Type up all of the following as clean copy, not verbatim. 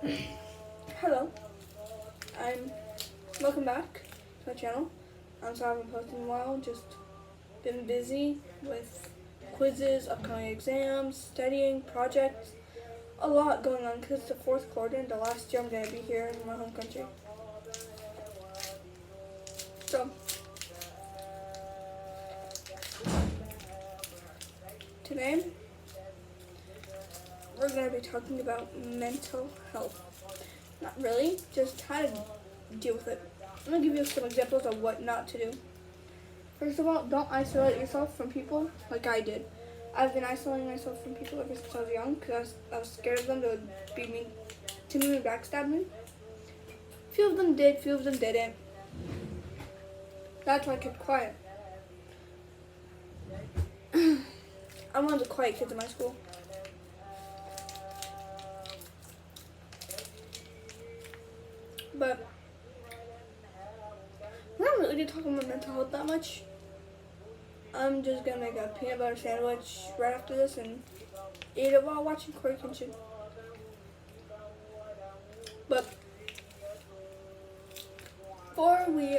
Hello, I'm welcome back to my channel. I'm sorry I haven't posted in a while, just been busy with quizzes, upcoming exams, studying, projects, a lot going on because it's the fourth quarter and the last year I'm going to be here in my home country. So, today we're going to be talking about mental health. Not really, just how to deal with it. I'm going to give you some examples of what not to do. First of all, don't isolate yourself from people like I did. I've been isolating myself from people ever since I was young because I was scared of them. They would beat me to me and backstab me. Few of them did, few of them didn't. That's why I kept quiet. I'm one of the quiet kids in my school. But we're not really talking about mental health that much. I'm just gonna make a peanut butter sandwich right after this and eat it while watching Cory Kenshin. But before we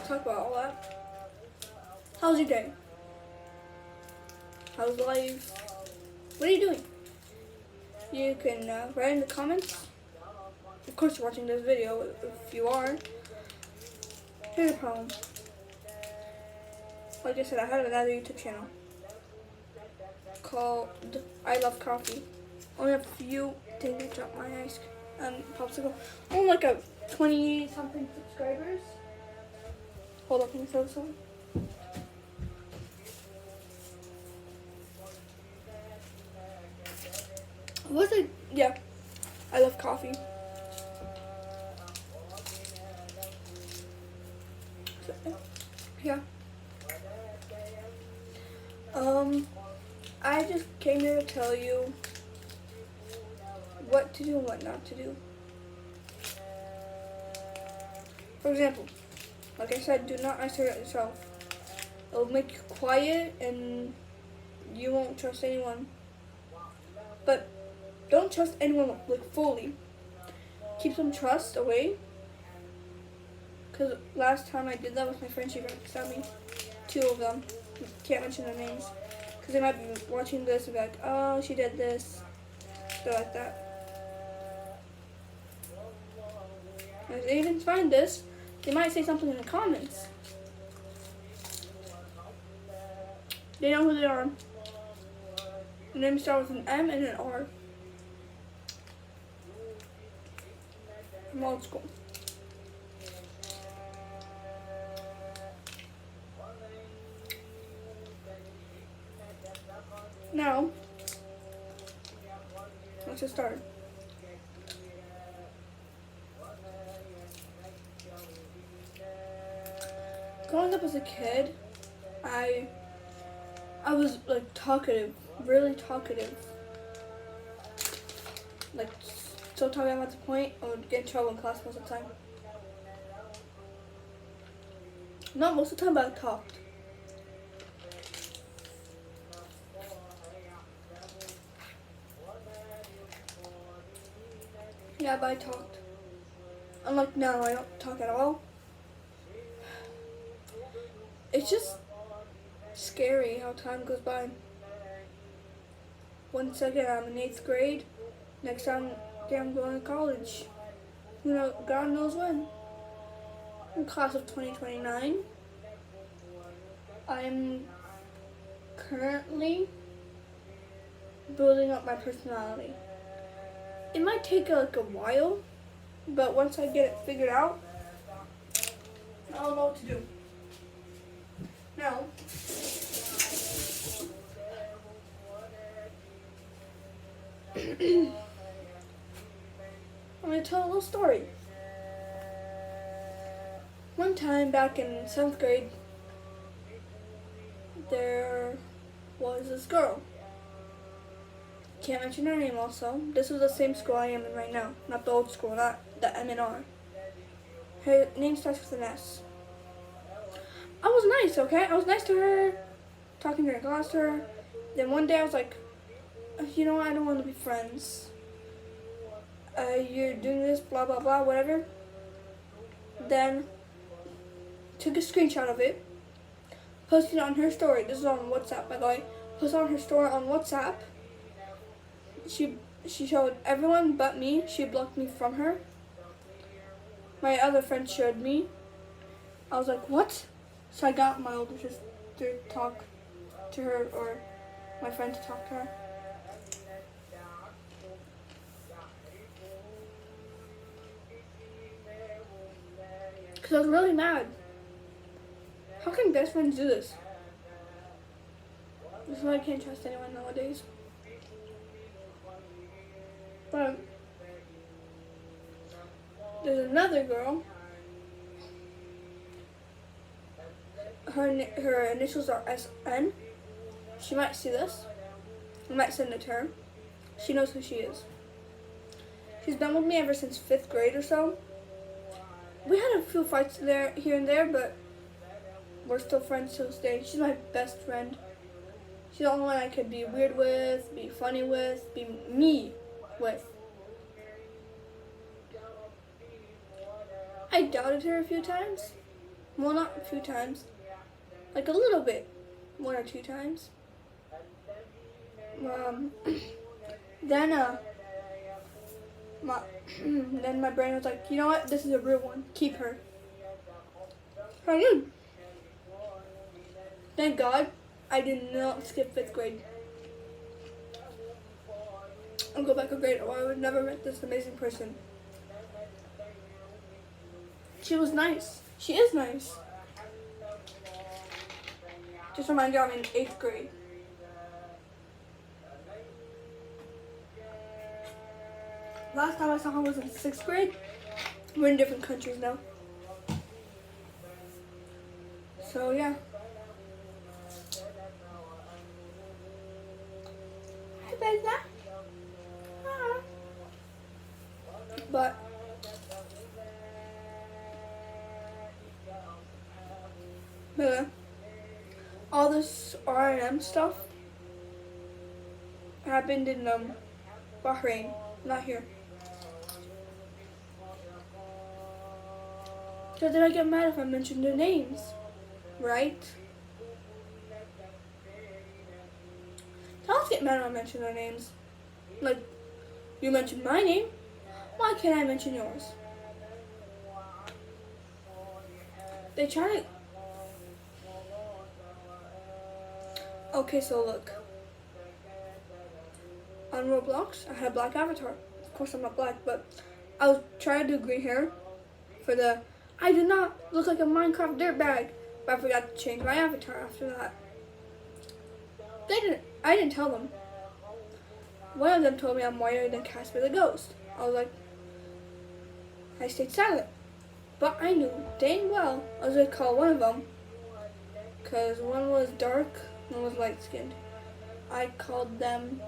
talk about all that, how's your day? How's life? What are you doing? You can write in the comments. Of course you're watching this video. If you are, here's the problem. Like I said, I have another YouTube channel called I Love Coffee. Only a few things to drop my ice popsicle. Only like a 20 something subscribers. Hold up, let me throw this on. Was it? Yeah, I love coffee. So, yeah. I just came here to tell you what to do and what not to do. For example, like I said, do not isolate yourself. It will make you quiet and you won't trust anyone. But don't trust anyone like fully. Keep some trust away. Because last time I did that with my friend, she backstabbed me. 2 of them. Can't mention their names. Because they might be watching this and be like, oh, she did this. Stuff like that. And if they even find this, they might say something in the comments. They know who they are. The name starts with an M and an R. From old school. Now, let's just start. Growing up as a kid, I was like talkative, really talkative. Like so talkative at the point I would get in trouble in class most of the time. Not most of the time, but I talked. Yeah, but I talked. Unlike now, I don't talk at all. It's just scary how time goes by. 1 second I'm in 8th grade, next time I'm going to college. You know, God knows when. In class of 2029, I'm currently building up my personality. It might take like a while, but once I get it figured out, I'll know what to do. Now, I'm going to tell a little story. One time back in 7th grade, there was this girl. Can't mention her name also. This was the same school I am in right now. Not the old school, not the M&R. Her name starts with an S. I was nice, okay? I was nice to her, talking to her in class to her. Then one day I was like, you know what, I don't want to be friends. you're doing this, blah, blah, blah, whatever. Then took a screenshot of it, posted it on her story. This is on WhatsApp, by the way. Posted on her story on WhatsApp. She showed everyone but me. She blocked me from her. My other friend showed me. I was like, what? So I got my older sister to talk to her, or my friend to talk to her. Because I was really mad. How can best friends do this? This is why I can't trust anyone nowadays. But there's another girl. Her initials are SN. She might see this. I might send it to her. She knows who she is. She's been with me ever since 5th grade or so. We had a few fights here and there, but we're still friends till this day. She's my best friend. She's the only one I could be weird with, be funny with, be me with. I doubted her a few times. Well, not a few times. Like a little bit. 1 or 2 times. Then my brain was like, you know what? This is a real one. Keep her. I did. Thank God I did not skip 5th grade. I'll go back a grade, or I would never met this amazing person. She was nice. She is nice. Just remind you, I'm in 8th grade. Last time I saw her was in 6th grade. We're in different countries now. So yeah. Hi, Bella. But all this R&M stuff happened in Bahrain, not here. So then I get mad if I mention their names, right? Don't get mad if I mention their names. Like, you mentioned my name, why can't I mention yours? They try to... Okay, so look. On Roblox, I had a black avatar. Of course I'm not black, but I was trying to do green hair for the... I do not look like a Minecraft dirtbag, but I forgot to change my avatar after that. I didn't tell them. One of them told me I'm whiter than Casper the Ghost. I was like, I stayed silent. But I knew dang well I was going to call one of them, because one was dark, one was light skinned. I called them,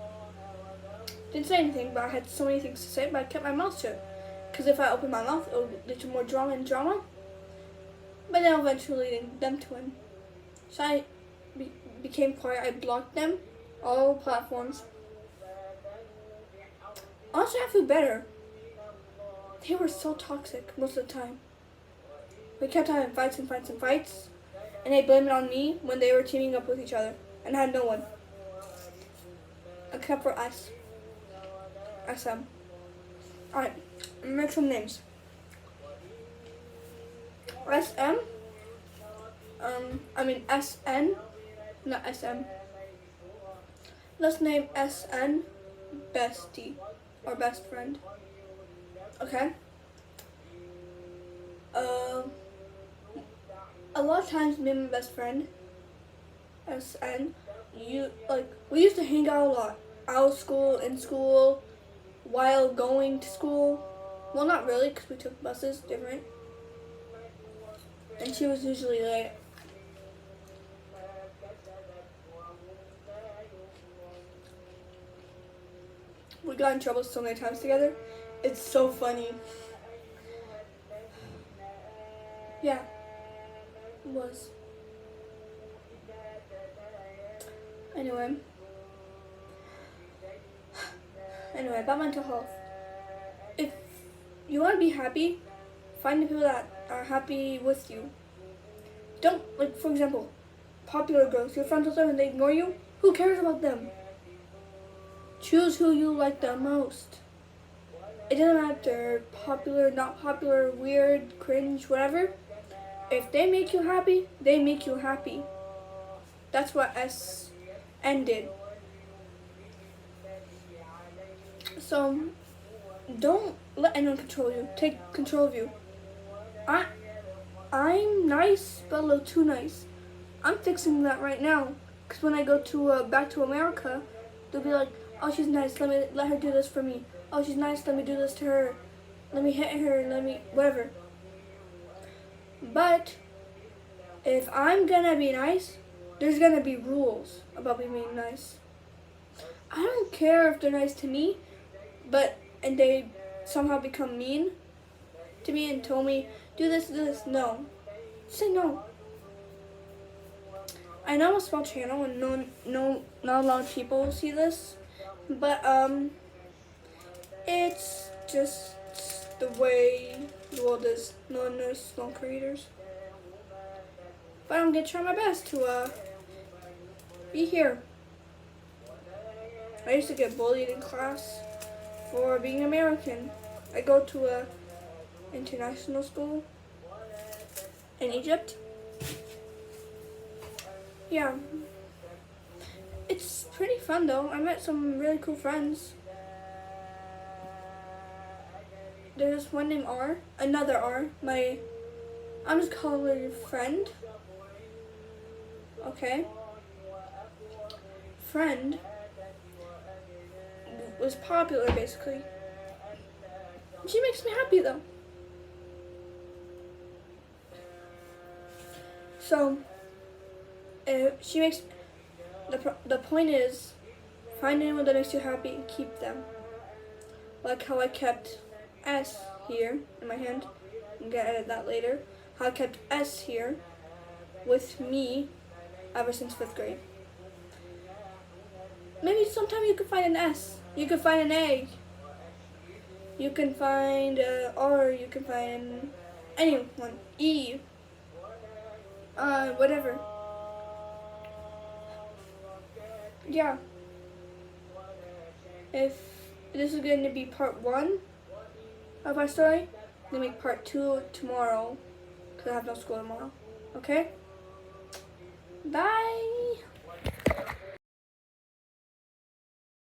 didn't say anything, but I had so many things to say, but I kept my mouth shut. Because if I opened my mouth, it would lead to more drama and drama. But then eventually leading them to win. So I became quiet. I blocked them, all platforms. Honestly, I feel better. They were so toxic most of the time. We kept having fights and fights and fights. And they blamed it on me when they were teaming up with each other. And I had no one. Except for us. SM. Alright, make some names. SM. SN. Not SM. Let's name SN Bestie. Or best friend. Okay? A lot of times me and my best friend, SN, we used to hang out a lot. Out of school, in school, while going to school. Well, not really, because we took buses, different. And she was usually late. We got in trouble so many times together. It's so funny. Yeah. It was. Anyway, about mental health. if you want to be happy, find the people that are happy with you. Don't, like, for example, popular girls. You're friends with them and they ignore you. Who cares about them? Choose who you like the most. It doesn't matter, popular, not popular, weird, cringe, whatever. If they make you happy, they make you happy. That's what SN did. So, don't let anyone control you. Take control of you. I'm nice, but a little too nice. I'm fixing that right now. Because when I go to back to America, they'll be like, oh, she's nice, let her do this for me. Oh, she's nice, let me do this to her. Let me hit her, let me, whatever. But if I'm gonna be nice, there's gonna be rules about me being nice. I don't care if they're nice to me, and they somehow become mean to me and told me, do this, no. Say no. I know I'm a small channel and not a lot of people see this, but it's just the way the world is, known as small creators. But I'm gonna try my best to be here. I used to get bullied in class for being American. I go to a international school in Egypt. Yeah, it's pretty fun though. I met some really cool friends. There's one named R, another R. I'm just calling her friend. Okay. Friend was popular basically. She makes me happy though. So, she makes, the point is, find anyone that makes you happy and keep them. Like how I kept S here in my hand. I'm gonna edit that later. How I kept S here with me ever since 5th grade. Maybe sometime you can find an S. You can find an A. You can find R. You can find anyone. E. Whatever. Yeah. If this is going to be part 1 of our story, I'm going to make part 2 tomorrow, because I have no school tomorrow. Okay? Bye!